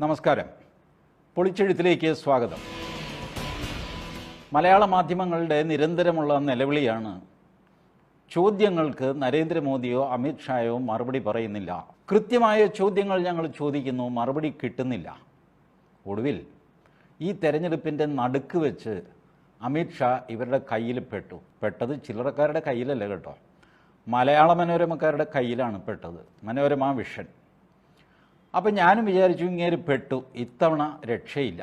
നമസ്കാരം. പൊളിച്ചെഴുത്തിലേക്ക് സ്വാഗതം. മലയാള മാധ്യമങ്ങളുടെ നിരന്തരമുള്ള നിലവിളിയാണ് ചോദ്യങ്ങൾക്ക് നരേന്ദ്രമോദിയോ അമിത്ഷായോ മറുപടി പറയുന്നില്ല. കൃത്യമായ ചോദ്യങ്ങൾ ഞങ്ങൾ ചോദിക്കുന്നു, മറുപടി കിട്ടുന്നില്ല. ഒടുവിൽ ഈ തെരഞ്ഞെടുപ്പിൻ്റെ നടുക്ക് വെച്ച് അമിത്ഷാ ഇവരുടെ കയ്യിൽ പെട്ടത് ചില്ലറക്കാരുടെ കയ്യിലല്ല കേട്ടോ, മലയാള മനോരമക്കാരുടെ കയ്യിലാണ് പെട്ടത്, മനോരമ വിഷൻ. അപ്പം ഞാനും വിചാരിച്ചു ഇങ്ങേര് പെട്ടു, ഇത്തവണ രക്ഷയില്ല,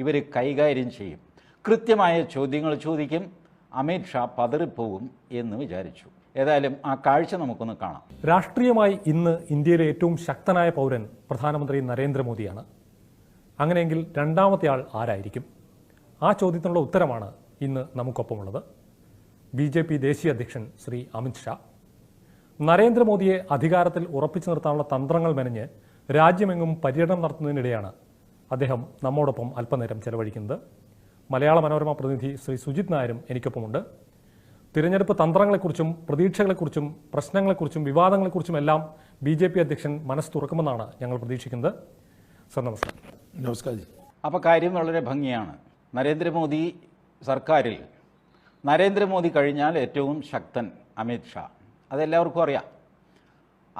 ഇവർ കൈകാര്യം ചെയ്യും, കൃത്യമായ ചോദ്യങ്ങൾ ചോദിക്കും, അമിത്ഷാ പതറിപ്പോവും എന്ന് വിചാരിച്ചു. ഏതായാലും ആ കാഴ്ച നമുക്കൊന്ന് കാണാം. രാഷ്ട്രീയമായി ഇന്ന് ഇന്ത്യയിലെ ഏറ്റവും ശക്തനായ പൗരൻ പ്രധാനമന്ത്രി നരേന്ദ്രമോദിയാണ്. അങ്ങനെയെങ്കിൽ രണ്ടാമത്തെ ആൾ ആരായിരിക്കും? ആ ചോദ്യത്തിനുള്ള ഉത്തരമാണ് ഇന്ന് നമുക്കൊപ്പമുള്ളത്. BJP ദേശീയ അധ്യക്ഷൻ ശ്രീ അമിത്ഷാ. നരേന്ദ്രമോദിയെ അധികാരത്തിൽ ഉറപ്പിച്ചു നിർത്താനുള്ള തന്ത്രങ്ങൾ മെനഞ്ഞ് രാജ്യമെങ്ങും പര്യടനം നടത്തുന്നതിനിടെയാണ് അദ്ദേഹം നമ്മോടൊപ്പം അല്പനേരം ചെലവഴിക്കുന്നത്. മലയാള മനോരമ പ്രതിനിധി ശ്രീ സുജിത് നായരും എനിക്കൊപ്പമുണ്ട്. തിരഞ്ഞെടുപ്പ് തന്ത്രങ്ങളെക്കുറിച്ചും പ്രതീക്ഷകളെക്കുറിച്ചും പ്രശ്നങ്ങളെക്കുറിച്ചും വിവാദങ്ങളെക്കുറിച്ചും എല്ലാം BJP അധ്യക്ഷൻ മനസ്സ് തുറക്കുമെന്നാണ് ഞങ്ങൾ പ്രതീക്ഷിക്കുന്നത്. സർ, നമസ്കാരം. നമസ്കാരം. അപ്പോൾ കാര്യം വളരെ ഭംഗിയാണ്. നരേന്ദ്രമോദി സർക്കാരിൽ നരേന്ദ്രമോദി കഴിഞ്ഞാൽ ഏറ്റവും ശക്തൻ അമിത്ഷാ, അതെല്ലാവർക്കും അറിയാം.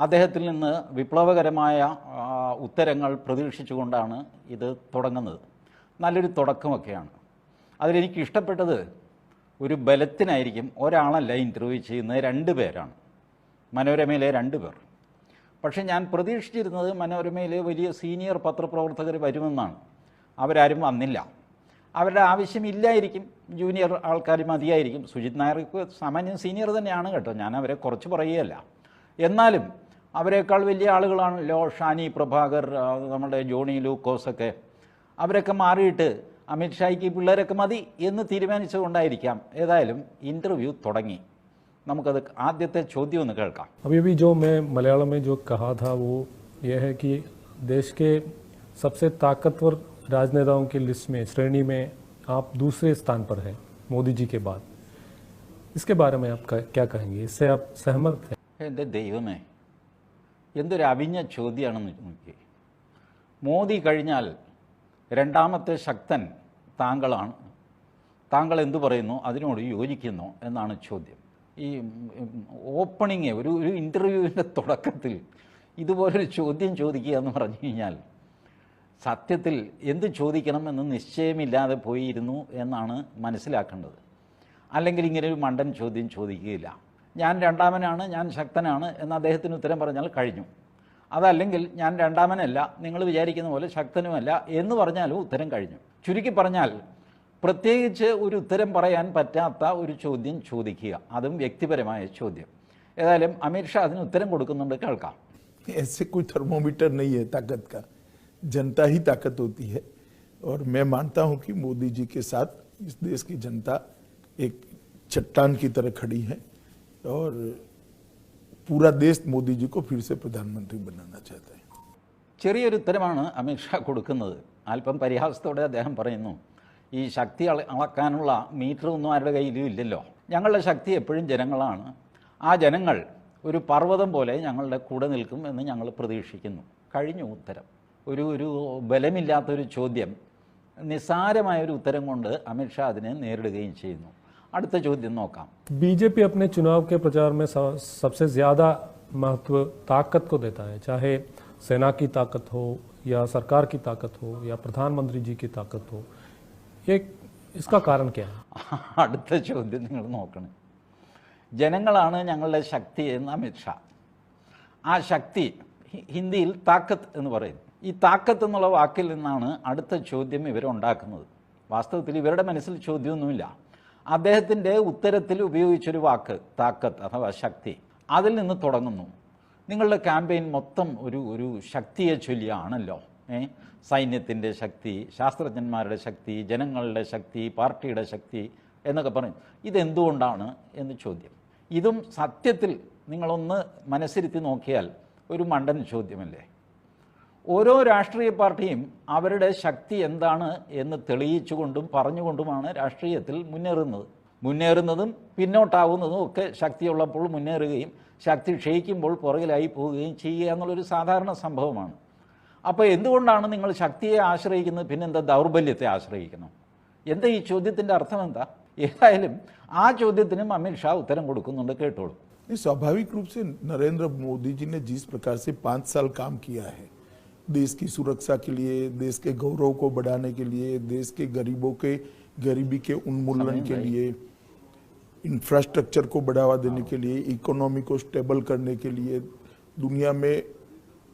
അദ്ദേഹത്തിൽ നിന്ന് വിപ്ലവകരമായ ഉത്തരങ്ങൾ പ്രതീക്ഷിച്ചുകൊണ്ടാണ് ഇത് തുടങ്ങുന്നത്. നല്ലൊരു തുടക്കമൊക്കെയാണ്. അതിലെനിക്ക് ഇഷ്ടപ്പെട്ടത് ഒരു ബലത്തിനായിരിക്കും ഒരാളല്ല ഇൻ്റർവ്യൂ ചെയ്യുന്നത്, 2 പേരാണ്, മനോരമയിലെ 2 പേർ. പക്ഷേ ഞാൻ പ്രതീക്ഷിച്ചിരുന്നത് മനോരമയിലെ വലിയ സീനിയർ പത്രപ്രവർത്തകർ വരുമെന്നാണ്. അവരാരും വന്നില്ല. അവരുടെ ആവശ്യമില്ലായിരിക്കും, ജൂനിയർ ആൾക്കാർ മതിയായിരിക്കും. സുജിത് നായർക്ക് സാമാന്യം സീനിയർ തന്നെയാണ് കേട്ടോ, ഞാൻ അവരെ കുറച്ച് പറയുകയല്ല. എന്നാലും അവരെക്കാൾ വലിയ ആളുകളാണല്ലോ ഷാനി പ്രഭാകർ, നമ്മുടെ ജോണി ലൂക്കോസൊക്കെ. അവരൊക്കെ മാറിയിട്ട് അമിത്ഷായ്ക്ക് പിള്ളേരൊക്കെ മതി എന്ന് തീരുമാനിച്ചുകൊണ്ടായിരിക്കാം. ഏതായാലും ഇൻ്റർവ്യൂ തുടങ്ങി. നമുക്കത് ആദ്യത്തെ ചോദ്യം ഒന്ന് കേൾക്കാം. अभी जो मैं मलयालम में जो कहा था वो ये है कि देश के सबसे ताकतवर राजनेताओं की लिस्ट में, श्रेणी में आप दूसरे स्थान पर हैं मोदी जी के बाद. इसके बारे में आप क्या कहेंगे? इससे आप सहमत हैं? എൻ്റെ ദൈവമേ, എന്തൊരു അവിഞ്ഞ ചോദ്യമാണെന്ന് നോക്കി. മോദി കഴിഞ്ഞാൽ രണ്ടാമത്തെ ശക്തൻ താങ്കളാണ്, താങ്കൾ എന്തു പറയുന്നു, അതിനോട് യോജിക്കുന്നു എന്നാണ് ചോദ്യം. ഈ ഓപ്പണിങ് ഒരു ഇൻ്റർവ്യൂവിൻ്റെ തുടക്കത്തിൽ ഇതുപോലൊരു ചോദ്യം ചോദിക്കുക എന്ന് പറഞ്ഞു കഴിഞ്ഞാൽ സത്യത്തിൽ എന്ത് ചോദിക്കണമെന്ന് നിശ്ചയമില്ലാതെ പോയിരുന്നു എന്നാണ് മനസ്സിലാക്കേണ്ടത്. അല്ലെങ്കിൽ ഇങ്ങനെ ഒരു മണ്ടൻ ചോദ്യം ചോദിക്കുകയില്ല. ഞാൻ രണ്ടാമനാണ്, ഞാൻ ശക്തനാണ് എന്ന് അദ്ദേഹത്തിന് ഉത്തരം പറഞ്ഞാൽ കഴിഞ്ഞു. അതല്ലെങ്കിൽ ഞാൻ രണ്ടാമനല്ല, നിങ്ങൾ വിചാരിക്കുന്ന പോലെ ശക്തനുമല്ല എന്ന് പറഞ്ഞാലും ഉത്തരം കഴിഞ്ഞു. ചുരുക്കി പറഞ്ഞാൽ പ്രത്യേകിച്ച് ഒരു ഉത്തരം പറയാൻ പറ്റാത്ത ഒരു ചോദ്യം ചോദിക്കുക, അതും വ്യക്തിപരമായ ചോദ്യം. ഏതായാലും അമിത്ഷാ അതിന് ഉത്തരം കൊടുക്കുന്നുണ്ട്, കേൾക്കാം. ऐसे कोई थर्मोमीटर नहीं है ताकत का, जनता ही ताकत होती है. और मैं मानता हूं कि मोदी जी के साथ इस देश की जनता एक चट्टान की तरह खड़ी है और पूरा देश मोदी जी को फिर से प्रधानमंत्री बनाना चाहता है. ചെറിയൊരു ഉത്തരമാണ് അമിത്ഷാ കൊടുക്കുന്നത്. അല്പം പരിഹാസത്തോടെ അദ്ദേഹം പറയുന്നു, ഈ ശക്തി അളക്കാനുള്ള മീറ്റർ ഒന്നും ആരുടെ കയ്യിലും ഇല്ലല്ലോ, ഞങ്ങളുടെ ശക്തി എപ്പോഴും ജനങ്ങളാണ്, ആ ജനങ്ങൾ ഒരു പർവ്വതം പോലെ ഞങ്ങളുടെ കൂടെ നിൽക്കും എന്ന് ഞങ്ങൾ പ്രതീക്ഷിക്കുന്നു. കഴിഞ്ഞു ഉത്തരം. ഒരു ബലമില്ലാത്തൊരു ചോദ്യം നിസ്സാരമായൊരു ഉത്തരം കൊണ്ട് അമിത്ഷാ അതിനെ നേരിടുകയും ചെയ്യുന്നു. അടുത്ത ചോദ്യം നോക്കാം. BJP अपने चुनाव के प्रचार में सबसे ज्यादा महत्व ताकत को देता है, चाहे सेना की ताकत हो या सरकार की ताकत हो या प्रधानमंत्री जी की ताकत हो. इसका कारण क्या है? അടുത്ത ചോദ്യം നിങ്ങൾ നോക്കണം. ജനങ്ങളാണ് ഞങ്ങളുടെ ശക്തി എന്ന് അമിത്ഷാ. ആ ശക്തി ഹിന്ദിയിൽ താക്കത്ത് എന്ന് പറയും. ഈ താക്കത്ത് എന്നുള്ള വാക്കിൽ നിന്നാണ് അടുത്ത ചോദ്യം ഇവരുണ്ടാക്കുന്നത്. വാസ്തവത്തിൽ ഇവരുടെ മനസ്സിൽ ചോദ്യമൊന്നുമില്ല. അദ്ദേഹത്തിൻ്റെ ഉത്തരത്തിൽ ഉപയോഗിച്ചൊരു വാക്ക് താക്കത്ത് അഥവാ ശക്തി, അതിൽ നിന്ന് തുടങ്ങുന്നു. നിങ്ങളുടെ ക്യാമ്പയിൻ മൊത്തം ഒരു ശക്തിയെ ചൊല്ലിയാണല്ലോ. സൈന്യത്തിൻ്റെ ശക്തി, ശാസ്ത്രജ്ഞന്മാരുടെ ശക്തി, ജനങ്ങളുടെ ശക്തി, പാർട്ടിയുടെ ശക്തി എന്നൊക്കെ പറയും. ഇതെന്തുകൊണ്ടാണ് എന്ന് ചോദ്യം. ഇതും സത്യത്തിൽ നിങ്ങളൊന്ന് മനസ്സിരുത്തി നോക്കിയാൽ ഒരു മണ്ടൻ ചോദ്യമല്ലേ. ഓരോ രാഷ്ട്രീയ പാർട്ടിയും അവരുടെ ശക്തി എന്താണ് എന്ന് തെളിയിച്ചുകൊണ്ടും പറഞ്ഞുകൊണ്ടുമാണ് രാഷ്ട്രീയത്തിൽ മുന്നേറുന്നതും പിന്നോട്ടാവുന്നതും ഒക്കെ ശക്തിയുള്ളപ്പോൾ മുന്നേറുകയും ശക്തി ക്ഷയിക്കുമ്പോൾ പുറകിലായി പോവുകയും ചെയ്യുക എന്നുള്ളൊരു സാധാരണ സംഭവമാണ്. അപ്പോൾ എന്തുകൊണ്ടാണ് നിങ്ങൾ ശക്തിയെ ആശ്രയിക്കുന്നത്, പിന്നെന്താ ദൗർബല്യത്തെ ആശ്രയിക്കണം? എന്താ ഈ ചോദ്യത്തിൻ്റെ അർത്ഥം എന്താ? ഏതായാലും ആ ചോദ്യത്തിനും അമിത്ഷാ उत्तर കൊടുക്കുന്നുണ്ട്, കേട്ടോളൂ. स्वाभाविक रूप से नरेंद्र मोदी जी ने जिस प्रकार से 5 साल काम किया है देश की सुरक्षा के लिए, देश के गौरव को बढ़ाने के लिए, देश के गरीबों के गरीबी के उन्मूलन के लिए, इंफ्रास्ट्रक्चर को बढ़ावा देने के लिए, इकोनॉमी को स्टेबल करने के लिए, दुनिया में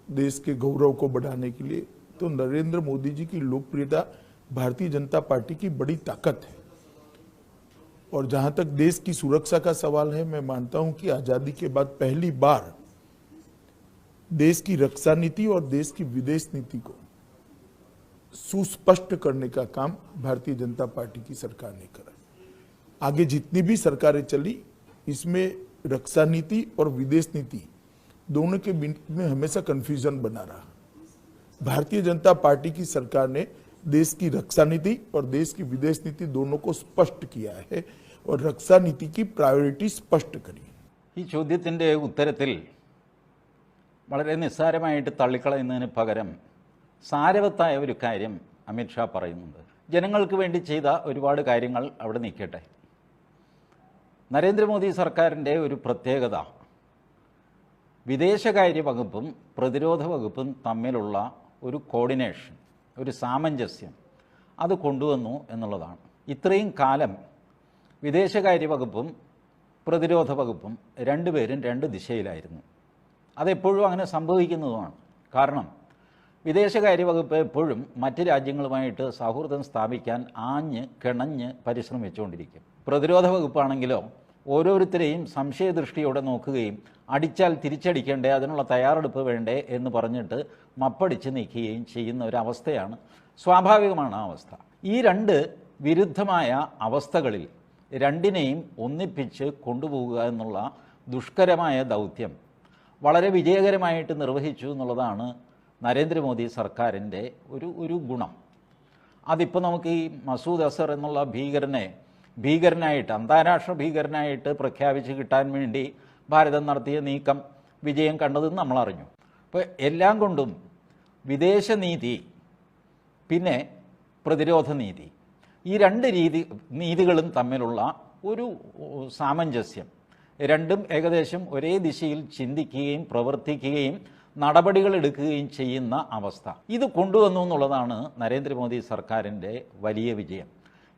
देश के गौरव को बढ़ाने के लिए, तो नरेंद्र मोदी जी की लोकप्रियता भारतीय जनता पार्टी की बड़ी ताकत है. और जहां तक देश की सुरक्षा का सवाल है, मैं मानता हूं कि आजादी के बाद पहली बार देश की रक्षा नीति और देश की विदेश नीति को सुस्पष्ट करने का काम भारतीय जनता पार्टी की सरकार ने करा. आगे जितनी भी सरकारें चली, इसमें रक्षा नीति और विदेश नीति दोनों के बीच में हमेशा कंफ्यूजन बना रहा. भारतीय जनता पार्टी की सरकार ने देश की रक्षा नीति और देश की विदेश नीति दोनों को स्पष्ट किया है और रक्षा नीति की प्रायोरिटी स्पष्ट करी. ഈ ചോദ്യത്തിൻ്റെ ഉത്തരത്തിൽ വളരെ നിസ്സാരമായിട്ട് തള്ളിക്കളയുന്നതിന് പകരം സാരവത്തായ ഒരു കാര്യം അമിത്ഷാ പറയുന്നുണ്ട്. ജനങ്ങൾക്ക് വേണ്ടി ചെയ്ത ഒരുപാട് കാര്യങ്ങൾ അവിടെ നിൽക്കട്ടെ. നരേന്ദ്രമോദി സർക്കാരിൻ്റെ ഒരു പ്രത്യേകത വിദേശകാര്യ വകുപ്പും പ്രതിരോധ വകുപ്പും തമ്മിലുള്ള ഒരു കോർഡിനേഷൻ, ഒരു സാമഞ്ജസ്യം അത് കൊണ്ടുവന്നു എന്നുള്ളതാണ്. ഇത്രയും കാലം വിദേശകാര്യ വകുപ്പും പ്രതിരോധ വകുപ്പും രണ്ടുപേരും രണ്ട് ദിശയിലായിരുന്നു. അതെപ്പോഴും അങ്ങനെ സംഭവിക്കുന്നതുമാണ്. കാരണം വിദേശകാര്യ വകുപ്പ് എപ്പോഴും മറ്റ് രാജ്യങ്ങളുമായിട്ട് സൗഹൃദം സ്ഥാപിക്കാൻ ആഞ്ഞ് കിണഞ്ഞ് പരിശ്രമിച്ചുകൊണ്ടിരിക്കും. പ്രതിരോധ വകുപ്പാണെങ്കിലോ ഓരോരുത്തരെയും സംശയദൃഷ്ടിയോടെ നോക്കുകയും അടിച്ചാൽ തിരിച്ചടിക്കേണ്ടേ, അതിനുള്ള തയ്യാറെടുപ്പ് വേണ്ടേ എന്ന് പറഞ്ഞിട്ട് മപ്പടിച്ച് നീക്കുകയും ചെയ്യുന്ന ഒരവസ്ഥയാണ്. സ്വാഭാവികമാണ് ആ അവസ്ഥ. ഈ രണ്ട് വിരുദ്ധമായ അവസ്ഥകളിൽ രണ്ടിനെയും ഒന്നിപ്പിച്ച് കൊണ്ടുപോവുക എന്നുള്ള ദുഷ്കരമായ ദൗത്യം വളരെ വിജയകരമായിട്ട് നിർവഹിച്ചു എന്നുള്ളതാണ് നരേന്ദ്രമോദി സർക്കാരിൻ്റെ ഒരു ഗുണം. അതിപ്പോൾ നമുക്ക് ഈ മസൂദ് അസർ എന്നുള്ള ഭീകരനായിട്ട് അന്താരാഷ്ട്ര ഭീകരനായിട്ട് പ്രഖ്യാപിച്ച് കിട്ടാൻ വേണ്ടി ഭാരതം നടത്തിയ നീക്കം വിജയം കണ്ടതെന്ന് നമ്മൾ അറിഞ്ഞു. അപ്പോൾ എല്ലാം കൊണ്ടും വിദേശ നീതി പിന്നെ പ്രതിരോധ നീതി, ഈ രണ്ട് നീതികളും തമ്മിലുള്ള ഒരു സാമഞ്ജസ്യം, രണ്ടും ഏകദേശം ഒരേ ദിശയിൽ ചിന്തിക്കുകയും പ്രവർത്തിക്കുകയും നടപടികൾ എടുക്കുകയും ചെയ്യുന്ന അവസ്ഥ ഇത് കൊണ്ടുവന്നു എന്നുള്ളതാണ് നരേന്ദ്രമോദി സർക്കാരിൻ്റെ വലിയ വിജയം.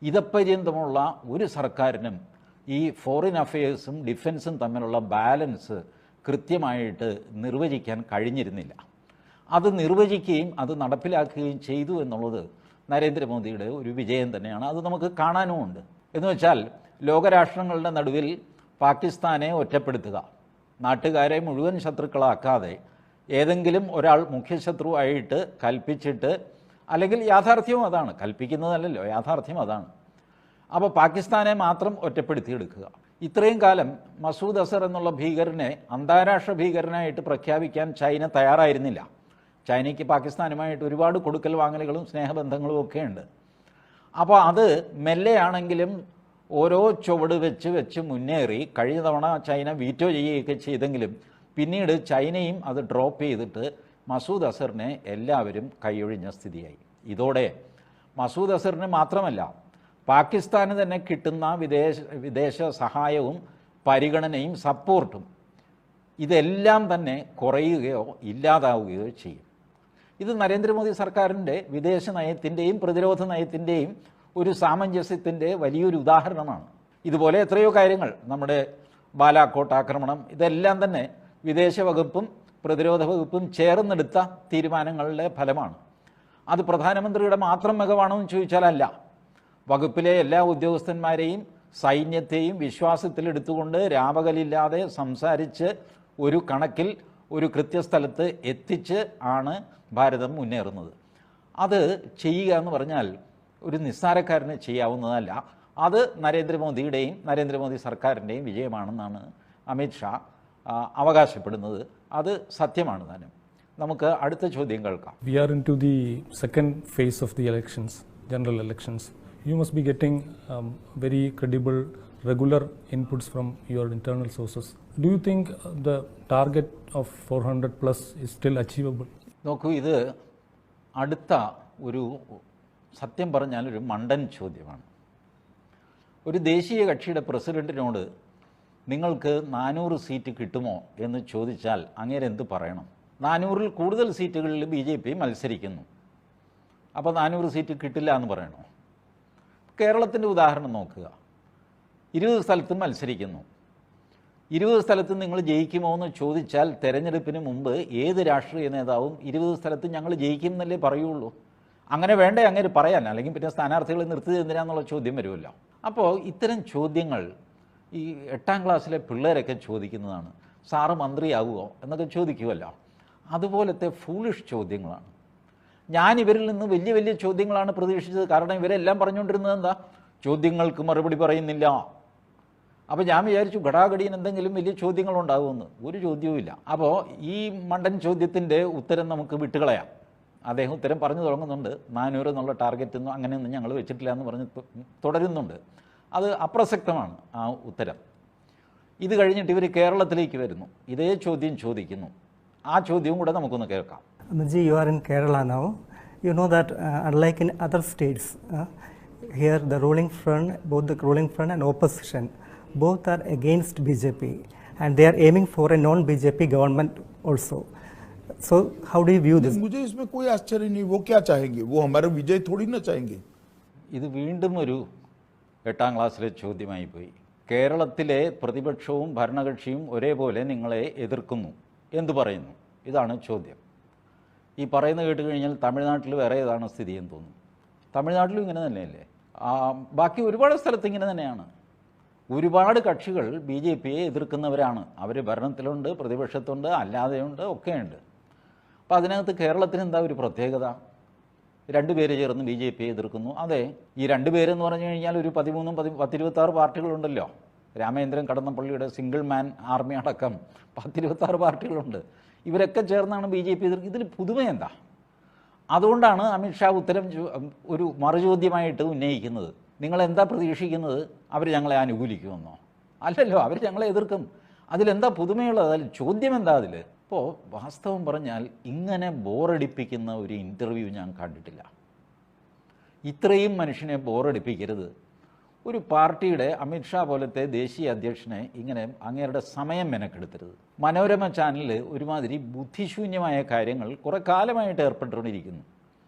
ഇതപര്യന്തമുള്ള ഒരു സർക്കാരിനും ഈ ഫോറിൻ അഫയേഴ്സും ഡിഫൻസും തമ്മിലുള്ള ബാലൻസ് കൃത്യമായിട്ട് നിർവചിക്കാൻ കഴിഞ്ഞിരുന്നില്ല. അത് നിർവചിക്കുകയും അത് നടപ്പിലാക്കുകയും ചെയ്തു എന്നുള്ളത് നരേന്ദ്രമോദിയുടെ ഒരു വിജയം തന്നെയാണ്. അത് നമുക്ക് കാണാനുമുണ്ട്. എന്ന് വെച്ചാൽ ലോകരാഷ്ട്രങ്ങളുടെ നടുവിൽ പാകിസ്ഥാനെ ഒറ്റപ്പെടുത്തുക, നാട്ടുകാരെ മുഴുവൻ ശത്രുക്കളാക്കാതെ ഏതെങ്കിലും ഒരാൾ മുഖ്യശത്രുവായിട്ട് കൽപ്പിച്ചിട്ട്, അല്ലെങ്കിൽ യാഥാർത്ഥ്യവും അതാണ്, കൽപ്പിക്കുന്നതല്ലല്ലോ, യാഥാർത്ഥ്യം അതാണ്. അപ്പോൾ പാകിസ്ഥാനെ മാത്രം ഒറ്റപ്പെടുത്തിയെടുക്കുക. ഇത്രയും കാലം മസൂദ് അസർ എന്നുള്ള ഭീകരനെ അന്താരാഷ്ട്ര ഭീകരനായിട്ട് പ്രഖ്യാപിക്കാൻ ചൈന തയ്യാറായിരുന്നില്ല. ചൈനയ്ക്ക് പാകിസ്ഥാനുമായിട്ട് ഒരുപാട് കൊടുക്കൽ വാങ്ങലുകളും സ്നേഹബന്ധങ്ങളും ഒക്കെ ഉണ്ട്. അപ്പോൾ അത് മെല്ലെയാണെങ്കിലും ഓരോ ചുവട് വെച്ച് മുന്നേറി. കഴിഞ്ഞ തവണ ചൈന വീറ്റോ ചെയ്യുകയൊക്കെ ചെയ്തെങ്കിലും പിന്നീട് ചൈനയും അത് ഡ്രോപ്പ് ചെയ്തിട്ട് മസൂദ് അസറിനെ എല്ലാവരും കൈയൊഴിഞ്ഞ സ്ഥിതിയായി. ഇതോടെ മസൂദ് അസറിന് മാത്രമല്ല, പാകിസ്ഥാന് തന്നെ കിട്ടുന്ന വിദേശ സഹായവും പരിഗണനയും സപ്പോർട്ടും ഇതെല്ലാം തന്നെ കുറയുകയോ ഇല്ലാതാവുകയോ ചെയ്യും. ഇത് നരേന്ദ്രമോദി സർക്കാരിൻ്റെ വിദേശ നയത്തിൻ്റെയും പ്രതിരോധ നയത്തിൻ്റെയും ഒരു സാമഞ്ജസ്യത്തിൻ്റെ വലിയൊരു ഉദാഹരണമാണ്. ഇതുപോലെ എത്രയോ കാര്യങ്ങൾ, നമ്മുടെ ബാലാക്കോട്ട് ആക്രമണം, ഇതെല്ലാം തന്നെ വിദേശ വകുപ്പും പ്രതിരോധ വകുപ്പും ചേർന്നെടുത്ത തീരുമാനങ്ങളുടെ ഫലമാണ്. അത് പ്രധാനമന്ത്രിയുടെ മാത്രം മികവാണോ എന്ന് ചോദിച്ചാൽ അല്ല. വകുപ്പിലെ എല്ലാ ഉദ്യോഗസ്ഥന്മാരെയും സൈന്യത്തെയും വിശ്വാസത്തിലെടുത്തുകൊണ്ട് രാപകലില്ലാതെ സംസാരിച്ച് ഒരു കണക്കിൽ ഒരു കൃത്യസ്ഥലത്ത് എത്തിച്ച് ആണ് ഭാരതം മുന്നേറുന്നത്. അത് ചെയ്യുക എന്ന് പറഞ്ഞാൽ ഒരു നിസ്സാരക്കാരന് ചെയ്യാവുന്നതല്ല. അത് നരേന്ദ്രമോദിയുടെയും നരേന്ദ്രമോദി സർക്കാരിൻ്റെയും വിജയമാണെന്നാണ് അമിത്ഷാ അവകാശപ്പെടുന്നത്. അത് സത്യമാണ് താനും. നമുക്ക് അടുത്ത ചോദ്യം കേൾക്കാം. We are into the second phase of the elections, general elections. You must be getting very credible, regular inputs from your internal sources. Do you think the target of 400 plus is still achievable? നോക്കൂ, ഇത് അടുത്ത ഒരു സത്യം പറഞ്ഞാൽ ഒരു മണ്ടൻ ചോദ്യമാണ്. ഒരു ദേശീയ കക്ഷിയുടെ പ്രസിഡന്റിനോട് നിങ്ങൾക്ക് 400 സീറ്റ് കിട്ടുമോ എന്ന് ചോദിച്ചാൽ അങ്ങേര് എന്ത് പറയണം? 400-ൽ കൂടുതൽ സീറ്റുകളിൽ BJP മത്സരിക്കുന്നു, അപ്പോൾ 400 സീറ്റ് കിട്ടില്ല എന്ന് പറയണോ? കേരളത്തിൻ്റെ ഉദാഹരണം നോക്കുക. 20 സ്ഥലത്തും മത്സരിക്കുന്നു. 20 സ്ഥലത്ത് നിങ്ങൾ ജയിക്കുമോ എന്ന് ചോദിച്ചാൽ തെരഞ്ഞെടുപ്പിന് മുമ്പ് ഏത് രാഷ്ട്രീയ നേതാവും 20 സ്ഥലത്ത് ഞങ്ങൾ ജയിക്കും എന്നല്ലേ പറയുള്ളൂ. അങ്ങനെ വേണ്ടേ അങ്ങനെ പറയാൻ, അല്ലെങ്കിൽ പിന്നെ സ്ഥാനാർത്ഥികളെ നിർത്തിയത് എന്തിനാന്നുള്ള ചോദ്യം വരുമല്ലോ. അപ്പോൾ ഇത്തരം ചോദ്യങ്ങൾ ഈ 8ാം ക്ലാസ്സിലെ പിള്ളേരൊക്കെ ചോദിക്കുന്നതാണ്. സാറ് മന്ത്രിയാകുമോ എന്നൊക്കെ ചോദിക്കുമല്ലോ. അതുപോലത്തെ ഫൂളിഷ് ചോദ്യങ്ങളാണ്. ഞാൻ ഇവരിൽ നിന്ന് വലിയ വലിയ ചോദ്യങ്ങളാണ് പ്രതീക്ഷിച്ചത്. കാരണം ഇവരെല്ലാം പറഞ്ഞുകൊണ്ടിരുന്നത് എന്താ? ചോദ്യങ്ങൾക്ക് മറുപടി പറയുന്നില്ല. അപ്പോൾ ഞാൻ വിചാരിച്ചു ഘടാഘടിയൻ എന്തെങ്കിലും വലിയ ചോദ്യങ്ങളുണ്ടാകുമെന്ന്. ഒരു ചോദ്യവുമില്ല. അപ്പോൾ ഈ മണ്ടൻ ചോദ്യത്തിൻ്റെ ഉത്തരം നമുക്ക് വിട്ടുകളയാം. അദ്ദേഹം ഉത്തരം പറഞ്ഞു തുടങ്ങുന്നുണ്ട്. 400 എന്നുള്ള ടാർഗറ്റൊന്നും അങ്ങനെയൊന്നും ഞങ്ങൾ വെച്ചിട്ടില്ല എന്ന് പറഞ്ഞ് തുടരുന്നുണ്ട്. അത് അപ്രസക്തമാണ് ആ ഉത്തരം. ഇത് കഴിഞ്ഞിട്ട് ഇവർ കേരളത്തിലേക്ക് വരുന്നു, ഇതേ ചോദ്യം ചോദിക്കുന്നു. ആ ചോദ്യവും കൂടെ നമുക്കൊന്ന് കേൾക്കാം. Amitji, you are in Kerala now. You know that unlike in other states, here the ruling front, both the ruling front and opposition, both are against BJP, and they are aiming for a non-BJP government also. So, how do you view this? मुझे इसमें कोई आश्चर्य नहीं. वो क्या चाहेंगे? वो हमारा विजय थोड़ी ना चाहेंगे. ഇത് വീണ്ടും ഒരു 8ാം ക്ലാസ്സിലെ ചോദ്യമായി പോയി. കേരളത്തിലെ പ്രതിപക്ഷവും ഭരണകക്ഷിയും ഒരേപോലെ നിങ്ങളെ എതിർക്കുന്നു എന്തു പറയുന്നു? ഇതാണ് ചോദ്യം. ഈ പറയുന്നത് കേട്ട് കഴിഞ്ഞാൽ തമിഴ്നാട്ടിൽ വേറെ ഏതാണ് സ്ഥിതി എന്ന് തോന്നും. തമിഴ്നാട്ടിലും ഇങ്ങനെ തന്നെയല്ലേ? ബാക്കി ഒരുപാട് സ്ഥലത്ത് ഇങ്ങനെ തന്നെയാണ്. ഒരുപാട് കക്ഷികൾ BJPയെ എതിർക്കുന്നവരാണ്. അവർ ഭരണത്തിലുണ്ട്, പ്രതിപക്ഷത്തുണ്ട്, അല്ലാതെയുണ്ട്, ഒക്കെയുണ്ട്. അപ്പോൾ അതിനകത്ത് കേരളത്തിന് എന്താ ഒരു പ്രത്യേകത? 2 പേര് ചേർന്ന് BJPയെ എതിർക്കുന്നു. അതെ, ഈ 2 പേരെന്ന് പറഞ്ഞു കഴിഞ്ഞാൽ ഒരു 13-26 പാർട്ടികളുണ്ടല്ലോ. രാമേന്ദ്രൻ കടന്നപ്പള്ളിയുടെ സിംഗിൾ മാൻ ആർമി അടക്കം 26 പാർട്ടികളുണ്ട്. ഇവരൊക്കെ ചേർന്നാണ് BJP എതിർക്കുന്നത്. ഇതിൽ പുതുമ എന്താ? അതുകൊണ്ടാണ് അമിത്ഷാ ഉത്തരം ഒരു മറുചോദ്യമായിട്ട് ഉന്നയിക്കുന്നത്. നിങ്ങൾ എന്താ പ്രതീക്ഷിക്കുന്നത്? അവർ ഞങ്ങളെ അനുകൂലിക്കുമെന്നോ? അല്ലല്ലോ, അവർ ഞങ്ങളെ എതിർക്കും. അതിലെന്താ പുതുമയുള്ളത്? അതിൽ ചോദ്യം എന്താ അതിൽ? ഇപ്പോൾ വാസ്തവം പറഞ്ഞാൽ ഇങ്ങനെ ബോറടിപ്പിക്കുന്ന ഒരു ഇൻ്റർവ്യൂ ഞാൻ കണ്ടിട്ടില്ല. ഇത്രയും മനുഷ്യനെ ബോറടിപ്പിക്കരുത്. ഒരു പാർട്ടിയുടെ അമിത്ഷാ പോലത്തെ ദേശീയ അധ്യക്ഷനെ ഇങ്ങനെ അങ്ങേരുടെ സമയം മെനക്കെടുത്തരുത്. മനോരമ ചാനലിൽ ഒരുമാതിരി ബുദ്ധിശൂന്യമായ കാര്യങ്ങൾ കുറേ കാലമായിട്ട് ഏർപ്പെട്ടുകൊണ്ടിരിക്കുന്നു.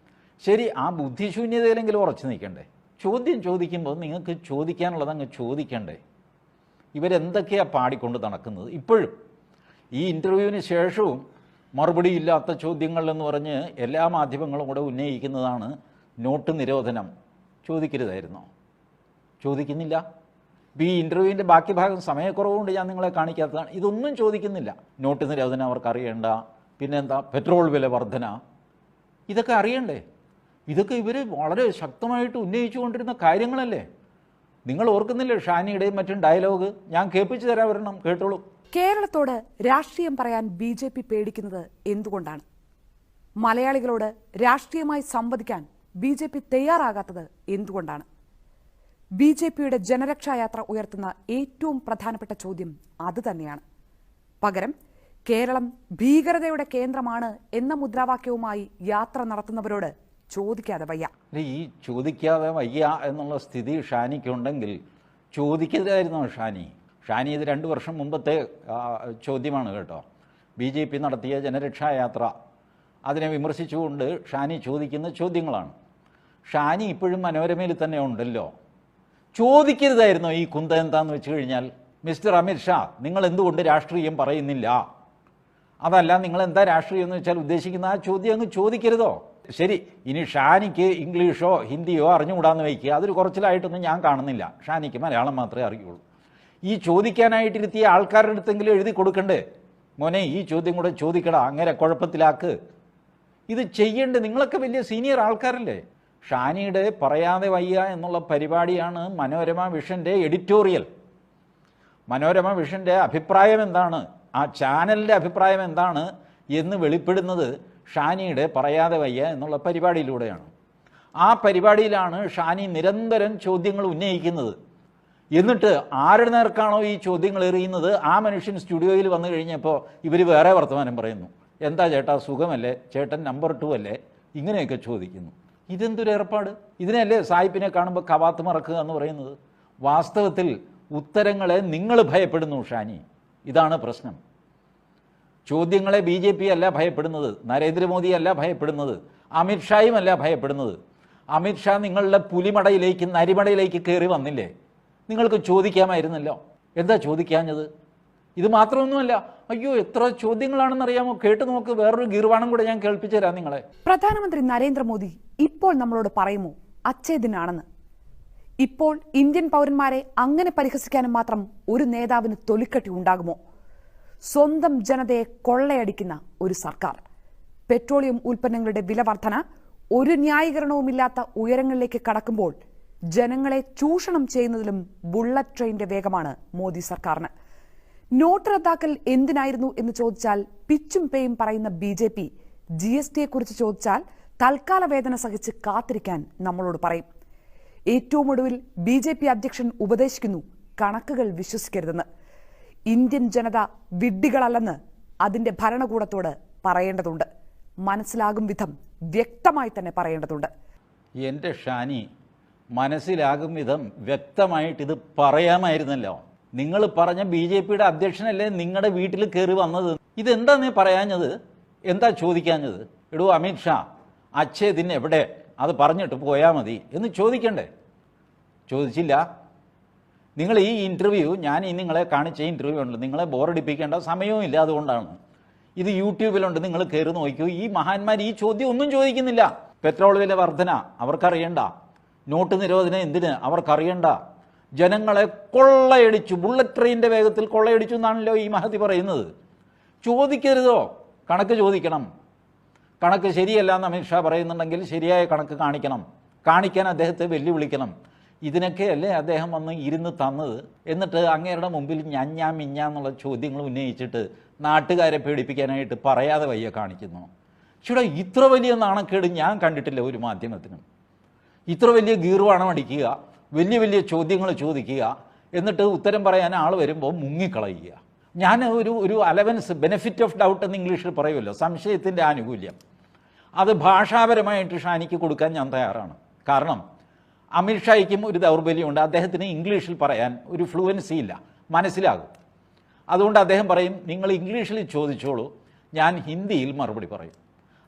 ശരി, ആ ബുദ്ധിശൂന്യതയിലെങ്കിലും ഉറച്ചു നിൽക്കണ്ടേ? ചോദ്യം ചോദിക്കുമ്പോൾ നിങ്ങൾക്ക് ചോദിക്കാനുള്ളത് അങ്ങ് ചോദിക്കണ്ടേ? ഇവരെന്തൊക്കെയാണ് പാടിക്കൊണ്ട് നടക്കുന്നത്? ഇപ്പോഴും ഈ ഇൻ്റർവ്യൂവിന് ശേഷവും മറുപടിയില്ലാത്ത ചോദ്യങ്ങൾ എന്ന് പറഞ്ഞ് എല്ലാ മാധ്യമങ്ങളും കൂടെ ഉന്നയിക്കുന്നതാണ് നോട്ട് നിരോധനം. ചോദിക്കരുതായിരുന്നോ? ചോദിക്കുന്നില്ല. ഈ ഇൻ്റർവ്യൂവിൻ്റെ ബാക്കി ഭാഗം സമയക്കുറവുകൊണ്ട് ഞാൻ നിങ്ങളെ കാണിക്കാത്തതാണ്. ഇതൊന്നും ചോദിക്കുന്നില്ല. നോട്ട് നിരോധനം അവർക്ക് അറിയണ്ട. പിന്നെന്താ പെട്രോൾ വില വർധന, ഇതൊക്കെ അറിയണ്ടേ? ഇതൊക്കെ ഇവർ വളരെ ശക്തമായിട്ട് ഉന്നയിച്ചുകൊണ്ടിരുന്ന കാര്യങ്ങളല്ലേ? നിങ്ങൾ ഓർക്കുന്നില്ലേ ഷാനിയുടെയും മറ്റും ഡയലോഗ്? ഞാൻ കേൾപ്പിച്ചു തരാൻ വരണം, കേട്ടോളൂ. കേരളത്തോട് രാഷ്ട്രീയം പറയാൻ BJP പേടിക്കുന്നത് എന്തുകൊണ്ടാണ്? മലയാളികളോട് രാഷ്ട്രീയമായി സംവദിക്കാൻ BJP തയ്യാറാകാത്തത് എന്തുകൊണ്ടാണ്? BJPയുടെ ജനരക്ഷായാത്ര ഉയർത്തുന്ന ഏറ്റവും പ്രധാനപ്പെട്ട ചോദ്യം അതുതന്നെയാണ്. പകരം കേരളം ഭീകരതയുടെ കേന്ദ്രമാണ് എന്ന മുദ്രാവാക്യവുമായി യാത്ര നടത്തുന്നവരോട് ചോദിക്കാതെ വയ്യ. ഈ ചോദിക്കാതെ വയ്യ എന്നുള്ള സ്ഥിതി ഷാനിക്കുണ്ടെങ്കിൽ ചോദിക്കരുതായിരുന്നോ ഷാനി? ഇത് 2 വർഷം മുമ്പത്തെ ചോദ്യമാണ് കേട്ടോ. BJP നടത്തിയ ജനരക്ഷായാത്ര, അതിനെ വിമർശിച്ചുകൊണ്ട് ഷാനി ചോദിക്കുന്ന ചോദ്യങ്ങളാണ്. ഷാനി ഇപ്പോഴും മനോരമയിൽ തന്നെ ഉണ്ടല്ലോ. ചോദിക്കരുതായിരുന്നോ ഈ കുന്ത എന്താന്ന് വെച്ച് കഴിഞ്ഞാൽ? മിസ്റ്റർ അമിത്ഷാ, നിങ്ങൾ എന്തുകൊണ്ട് രാഷ്ട്രീയം പറയുന്നില്ല? അതല്ല, നിങ്ങൾ എന്താ രാഷ്ട്രീയം എന്ന് വെച്ചാൽ ഉദ്ദേശിക്കുന്ന ആ ചോദ്യം അങ്ങ് ചോദിക്കരുതോ? ശരി, ഇനി ഷാനിക്ക് ഇംഗ്ലീഷോ ഹിന്ദിയോ അറിഞ്ഞുകൂടാന്ന് വയ്ക്കുക. അതൊരു കുറച്ചിലായിട്ടൊന്നും ഞാൻ കാണുന്നില്ല. ഷാനിക്ക് മലയാളം മാത്രമേ അറിയുള്ളൂ. ഈ ചോദിക്കാനായിട്ടിരുത്തിയ ആൾക്കാരുടെ അടുത്തെങ്കിലും എഴുതി കൊടുക്കണ്ടേ? മോനെ, ഈ ചോദ്യം കൂടെ ചോദിക്കടാ, അങ്ങനെ കുഴപ്പത്തിലാക്ക്. ഇത് ചെയ്യണ്ടേ? നിങ്ങളൊക്കെ വലിയ സീനിയർ ആൾക്കാരല്ലേ? ഷാനിയുടെ പറയാതെ വയ്യ എന്നുള്ള പരിപാടിയാണ് മനോരമ വിഷൻ്റെ എഡിറ്റോറിയൽ. മനോരമ വിഷൻ്റെ അഭിപ്രായം എന്താണ്, ആ ചാനലിൻ്റെ അഭിപ്രായം എന്താണ് എന്ന് വെളിപ്പെടുന്നത് ഷാനിയുടെ പറയാതെ വയ്യ എന്നുള്ള പരിപാടിയിലൂടെയാണ്. ആ പരിപാടിയിലാണ് ഷാനി നിരന്തരം ചോദ്യങ്ങൾ ഉന്നയിക്കുന്നത്. എന്നിട്ട് ആരുടെ നേർക്കാണോ ഈ ചോദ്യങ്ങൾ എറിയുന്നത് ആ മനുഷ്യൻ സ്റ്റുഡിയോയിൽ വന്നു കഴിഞ്ഞപ്പോൾ ഇവർ വേറെ വർത്തമാനം പറയുന്നു. എന്താ ചേട്ടാ, സുഖമല്ലേ? ചേട്ടൻ നമ്പർ 2 അല്ലേ? ഇങ്ങനെയൊക്കെ ചോദിക്കുന്നു. ഇതെന്തൊരു ഏർപ്പാട്? ഇതിനല്ലേ സായിപ്പിനെ കാണുമ്പോൾ കവാത്ത് മറക്കുക എന്ന് പറയുന്നത്? വാസ്തവത്തിൽ ഉത്തരങ്ങളെ നിങ്ങൾ ഭയപ്പെടുന്നു ഷാനി. ഇതാണ് പ്രശ്നം. ചോദ്യങ്ങളെ BJP അല്ല ഭയപ്പെടുന്നത്, നരേന്ദ്രമോദി അല്ല ഭയപ്പെടുന്നത്, അമിത്ഷായും അല്ല ഭയപ്പെടുന്നത്. അമിത്ഷാ നിങ്ങളുടെ പുലിമടയിലേക്ക് നരിമടയിലേക്ക് കയറി വന്നില്ലേ? നിങ്ങൾക്ക് ചോദിക്കാമായിരുന്നല്ലോ. എന്താ ചോദിക്കാഞ്ഞത്? ഇത് മാത്രമൊന്നുമല്ല, അയ്യോ എത്ര ചോദ്യങ്ങളാണെന്നറിയാമോ? കേട്ടു നോക്ക്, വേറൊരു ഗീർവാണം കൂടെ ഞാൻ കേൾപ്പിച്ചു തരാം നിങ്ങളെ. പ്രധാനമന്ത്രി നരേന്ദ്രമോദി ഇപ്പോൾ നമ്മളോട് പറയുമോ അച്ഛേദിനാണെന്ന്? ഇപ്പോൾ ഇന്ത്യൻ പൗരന്മാരെ അങ്ങനെ പരിഹസിക്കാനും മാത്രം ഒരു നേതാവിന് തൊലിക്കട്ടി ഉണ്ടാകുമോ? സ്വന്തം ജനതയെ കൊള്ളയടിക്കുന്ന ഒരു സർക്കാർ, പെട്രോളിയം ഉൽപ്പന്നങ്ങളുടെ വില വർധന ഒരു ന്യായീകരണവുമില്ലാത്ത ഉയരങ്ങളിലേക്ക് കടക്കുമ്പോൾ ജനങ്ങളെ ചൂഷണം ചെയ്യുന്നതിലും ബുള്ളറ്റ് ട്രെയിനിന്റെ വേഗമാണ് മോദി സർക്കാരിന്. നോട്ട് റദ്ദാക്കൽ എന്തിനായിരുന്നു എന്ന് ചോദിച്ചാൽ പിച്ചും പേയും പറയുന്ന BJP GSTയെ കുറിച്ച് ചോദിച്ചാൽ തൽക്കാല വേദന സഹിച്ച് കാത്തിരിക്കാൻ നമ്മളോട് പറയും. ഏറ്റവും ഒടുവിൽ BJP അധ്യക്ഷൻ ഉപദേശിക്കുന്നു കണക്കുകൾ വിശ്വസിക്കരുതെന്ന്. ഇന്ത്യൻ ജനത വിഡ്ഢികളല്ലെന്ന് അതിന്റെ ഭരണകൂടത്തോട് പറയേണ്ടതുണ്ട്. മനസ്സിലാകും വിധം വ്യക്തമായി തന്നെ പറയേണ്ടതുണ്ട്. എൻ്റെ ഷാനി, മനസ്സിലാകും വിധം വ്യക്തമായിട്ട് ഇത് പറയാമായിരുന്നല്ലോ. നിങ്ങൾ പറഞ്ഞ BJPയുടെ അധ്യക്ഷനല്ലേ നിങ്ങളുടെ വീട്ടിൽ കയറി വന്നത്? ഇതെന്താ നീ പറയാഞ്ഞത്? എന്താ ചോദിക്കാഞ്ഞത്? എടോ അമിത്ഷാ, അച്ഛേദിന് എവിടെ? അത് പറഞ്ഞിട്ട് പോയാൽ മതി എന്ന് ചോദിക്കണ്ടേ? ചോദിച്ചില്ല. നിങ്ങൾ ഈ ഇൻ്റർവ്യൂ, ഞാൻ ഈ നിങ്ങളെ കാണിച്ച ഇൻ്റർവ്യൂ ഉണ്ട്, നിങ്ങളെ ബോറടിപ്പിക്കേണ്ട സമയവും ഇല്ല. അതുകൊണ്ടാണ് ഇത് യൂട്യൂബിലുണ്ട്, നിങ്ങൾ കയറി നോക്കൂ. ഈ മഹാന്മാർ ഈ ചോദ്യം ഒന്നും ചോദിക്കുന്നില്ല. പെട്രോൾ വില വർധന അവർക്കറിയണ്ട, നോട്ട് നിരോധനം എന്തിന് അവർക്കറിയണ്ട. ജനങ്ങളെ കൊള്ളയടിച്ചു, ബുള്ളറ്റ് ട്രെയിനിൻ്റെ വേഗത്തിൽ കൊള്ളയടിച്ചു എന്നാണല്ലോ ഈ മഹതി പറയുന്നത്. ചോദിക്കരുതോ? കണക്ക് ചോദിക്കണം. കണക്ക് ശരിയല്ല എന്ന് അമിത്ഷാ പറയുന്നുണ്ടെങ്കിൽ ശരിയായ കണക്ക് കാണിക്കണം. കാണിക്കാൻ അദ്ദേഹത്തെ വെല്ലുവിളിക്കണം. ഇതിനൊക്കെയല്ലേ അദ്ദേഹം വന്ന് ഇരുന്ന് തന്നത്. എന്നിട്ട് അങ്ങേരുടെ മുമ്പിൽ മിഞ്ഞാന്നുള്ള ചോദ്യങ്ങൾ ഉന്നയിച്ചിട്ട് നാട്ടുകാരെ പേടിപ്പിക്കാനായിട്ട് പറയാതെ വയ്യ കാണിക്കുന്നു. ചേട്ടാ, ഇത്ര വലിയ നാണക്കേട് ഞാൻ കണ്ടിട്ടില്ല ഒരു മാധ്യമത്തിനും. ഇത്ര വലിയ ഗീർവാണം അടിക്കുക, വലിയ വലിയ ചോദ്യങ്ങൾ ചോദിക്കുക, എന്നിട്ട് ഉത്തരം പറയാൻ ആൾ വരുമ്പോൾ മുങ്ങിക്കളയുക. ഞാൻ ഒരു അലവൻസ്, ബെനിഫിറ്റ് ഓഫ് ഡൗട്ട് എന്ന് ഇംഗ്ലീഷിൽ പറയുമല്ലോ, സംശയത്തിൻ്റെ ആനുകൂല്യം, അത് ഭാഷാപരമായിട്ട് ഷാനിക്ക് കൊടുക്കാൻ ഞാൻ തയ്യാറാണ്. കാരണം അമിത്ഷായ്ക്കും ഒരു ദൗർബല്യമുണ്ട്, അദ്ദേഹത്തിന് ഇംഗ്ലീഷിൽ പറയാൻ ഒരു ഫ്ലുവൻസി ഇല്ല, മനസ്സിലാകും. അതുകൊണ്ട് അദ്ദേഹം പറയും, നിങ്ങൾ ഇംഗ്ലീഷിൽ ചോദിച്ചോളൂ, ഞാൻ ഹിന്ദിയിൽ മറുപടി പറയും.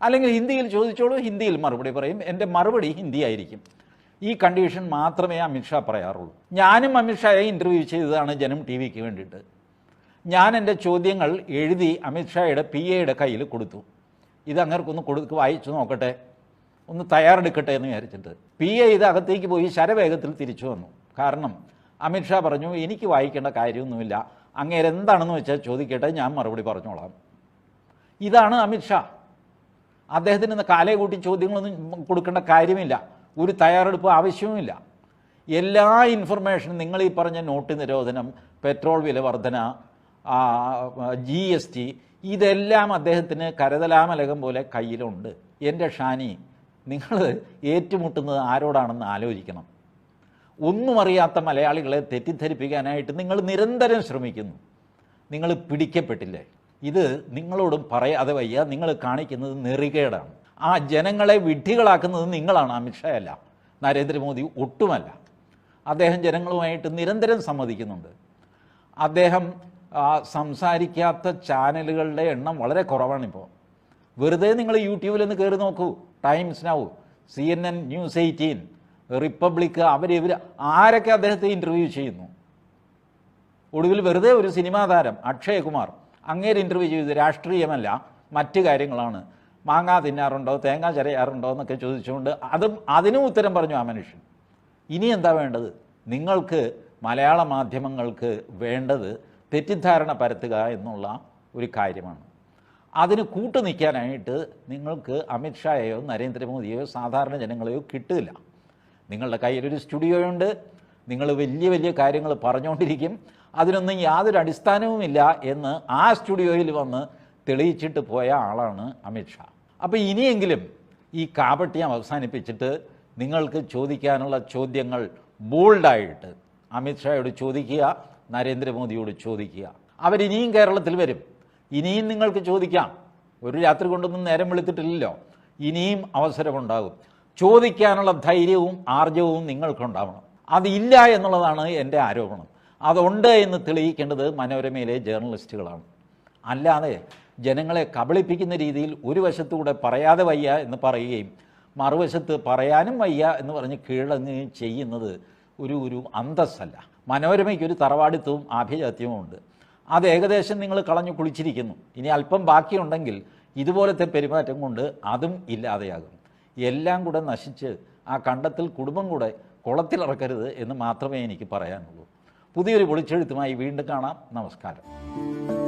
അല്ലെങ്കിൽ ഹിന്ദിയിൽ ചോദിച്ചോളൂ, ഹിന്ദിയിൽ മറുപടി പറയും, എൻ്റെ മറുപടി ഹിന്ദി ആയിരിക്കും. ഈ കണ്ടീഷൻ മാത്രമേ അമിത്ഷാ പറയാറുള്ളൂ. ഞാനും അമിത്ഷായെ ഇൻ്റർവ്യൂ ചെയ്തതാണ് ജനം TV-ക്ക് വേണ്ടിയിട്ട്. ഞാൻ എൻ്റെ ചോദ്യങ്ങൾ എഴുതി അമിത്ഷായുടെ PAയുടെ കയ്യിൽ കൊടുത്തു. ഇത് അങ്ങേർക്കൊന്ന് വായിച്ചു നോക്കട്ടെ, ഒന്ന് തയ്യാറെടുക്കട്ടെ എന്ന് വിചാരിച്ചിട്ട്. PA ഇത് അകത്തേക്ക് പോയി ശരവേഗത്തിൽ തിരിച്ചു വന്നു. കാരണം അമിത്ഷാ പറഞ്ഞു, എനിക്ക് വായിക്കേണ്ട കാര്യമൊന്നുമില്ല, അങ്ങേരെന്താണെന്ന് വെച്ചാൽ ചോദിക്കട്ടെ, ഞാൻ മറുപടി പറഞ്ഞോളാം. ഇതാണ് അമിത്ഷാ. അദ്ദേഹത്തിന് ഇന്ന് കാലേ കൂട്ടി ചോദ്യങ്ങളൊന്നും കൊടുക്കേണ്ട കാര്യമില്ല, ഒരു തയ്യാറെടുപ്പ് ആവശ്യവുമില്ല. എല്ലാ ഇൻഫർമേഷനും, നിങ്ങൾ ഈ പറഞ്ഞ നോട്ട് നിരോധനം, പെട്രോൾ വില വർധന, GST, ഇതെല്ലാം അദ്ദേഹത്തിന് കരതലാമലകം പോലെ കയ്യിലുണ്ട്. എൻ്റെ ഷാനി, നിങ്ങൾ ഏറ്റുമുട്ടുന്നത് ആരോടാണെന്ന് ആലോചിക്കണം. ഒന്നും അറിയാത്ത മലയാളികളെ തെറ്റിദ്ധരിപ്പിക്കാനായിട്ട് നിങ്ങൾ നിരന്തരം ശ്രമിക്കുന്നു. നിങ്ങൾ പിടിക്കപ്പെട്ടില്ലേ? ഇത് നിങ്ങളോടും പറയാതെ വയ്യ. നിങ്ങൾ കാണിക്കുന്നത് നെറികേടാണ്. ആ ജനങ്ങളെ വിഡ്ഢികളാക്കുന്നത് നിങ്ങളാണ്, അമിത്ഷാ അല്ല, നരേന്ദ്രമോദി ഒട്ടുമല്ല. അദ്ദേഹം ജനങ്ങളുമായിട്ട് നിരന്തരം സംവദിക്കുന്നുണ്ട്. അദ്ദേഹം സംസാരിക്കാത്ത ചാനലുകളുടെ എണ്ണം വളരെ കുറവാണിപ്പോൾ. വെറുതെ നിങ്ങൾ യൂട്യൂബിലൊന്ന് കയറി നോക്കൂ. Times now, CNN, News 18, republic, ഇവർ ആരൊക്കെ അദ്ദേഹത്തെ ഇൻ്റർവ്യൂ ചെയ്യുന്നു. ഒടുവിൽ വെറുതെ ഒരു സിനിമാ താരം അക്ഷയ് കുമാർ, അങ്ങേര് ഇൻ്റർവ്യൂ ചെയ്ത് രാഷ്ട്രീയമല്ല മറ്റു കാര്യങ്ങളാണ്, മാങ്ങ തിന്നാറുണ്ടോ, തേങ്ങ ചരയാറുണ്ടോ എന്നൊക്കെ ചോദിച്ചുകൊണ്ട് അതിനും ഉത്തരം പറഞ്ഞു ആ മനുഷ്യൻ. ഇനി എന്താ വേണ്ടത്? നിങ്ങൾക്ക് മലയാള മാധ്യമങ്ങൾക്ക് വേണ്ടത് തെറ്റിദ്ധാരണ പരത്തുക എന്നുള്ള ഒരു കാര്യമാണ്. അതിന് കൂട്ടു നിൽക്കാനായിട്ട് നിങ്ങൾക്ക് അമിത്ഷായെയോ നരേന്ദ്രമോദിയെയോ സാധാരണ ജനങ്ങളെയോ കിട്ടില്ല. നിങ്ങളുടെ കയ്യിലൊരു സ്റ്റുഡിയോയുണ്ട്, നിങ്ങൾ വലിയ വലിയ കാര്യങ്ങൾ പറഞ്ഞുകൊണ്ടിരിക്കും, അതിനൊന്നും യാതൊരു അടിസ്ഥാനവുമില്ല എന്ന് ആ സ്റ്റുഡിയോയിൽ വന്ന് തെളിയിച്ചിട്ട് പോയ ആളാണ് അമിത്ഷാ. അപ്പോൾ ഇനിയെങ്കിലും ഈ കാപട്യം അവസാനിപ്പിച്ചിട്ട് നിങ്ങൾക്ക് ചോദിക്കാനുള്ള ചോദ്യങ്ങൾ ബോൾഡായിട്ട് അമിത്ഷായോട് ചോദിക്കുക, നരേന്ദ്രമോദിയോട് ചോദിക്കുക. അവരിനിയും കേരളത്തിൽ വരും, ഇനിയും നിങ്ങൾക്ക് ചോദിക്കാം. ഒരു രാത്രി കൊണ്ടൊന്നും നേരം വെളുത്തിട്ടില്ലല്ലോ. ഇനിയും അവസരമുണ്ടാകും. ചോദിക്കാനുള്ള ധൈര്യവും ആർജവവും നിങ്ങൾക്കുണ്ടാവണം. അതില്ല എന്നുള്ളതാണ് എൻ്റെ ആരോപണം. അതുണ്ട് എന്ന് തെളിയിക്കേണ്ടത് മനോരമയിലെ ജേർണലിസ്റ്റുകളാണ്. അല്ലാതെ ജനങ്ങളെ കബളിപ്പിക്കുന്ന രീതിയിൽ ഒരു വശത്തുകൂടെ പറയാതെ വയ്യ എന്ന് പറയുകയും മറുവശത്ത് പറയാനും വയ്യ എന്ന് പറഞ്ഞ് കീഴടങ്ങുകയും ചെയ്യുന്നത് ഒരു അന്തസ്സല്ല. മനോരമയ്ക്കൊരു തറവാടിത്തവും ആഭിജാത്യവും ഉണ്ട്. അത് ഏകദേശം നിങ്ങൾ കളഞ്ഞു കുളിച്ചിരിക്കുന്നു. ഇനി അല്പം ബാക്കിയുണ്ടെങ്കിൽ ഇതുപോലത്തെ പെരുമാറ്റം കൊണ്ട് അതും ഇല്ലാതെയാകും. എല്ലാം കൂടെ നശിച്ച് ആ കണ്ടത്തിൽ കുടുംബം കൂടെ കുളത്തിലിറക്കരുത് എന്ന് മാത്രമേ എനിക്ക് പറയാനുള്ളൂ. പുതിയൊരു പൊളിച്ചെഴുത്തുമായി വീണ്ടും കാണാം. നമസ്കാരം.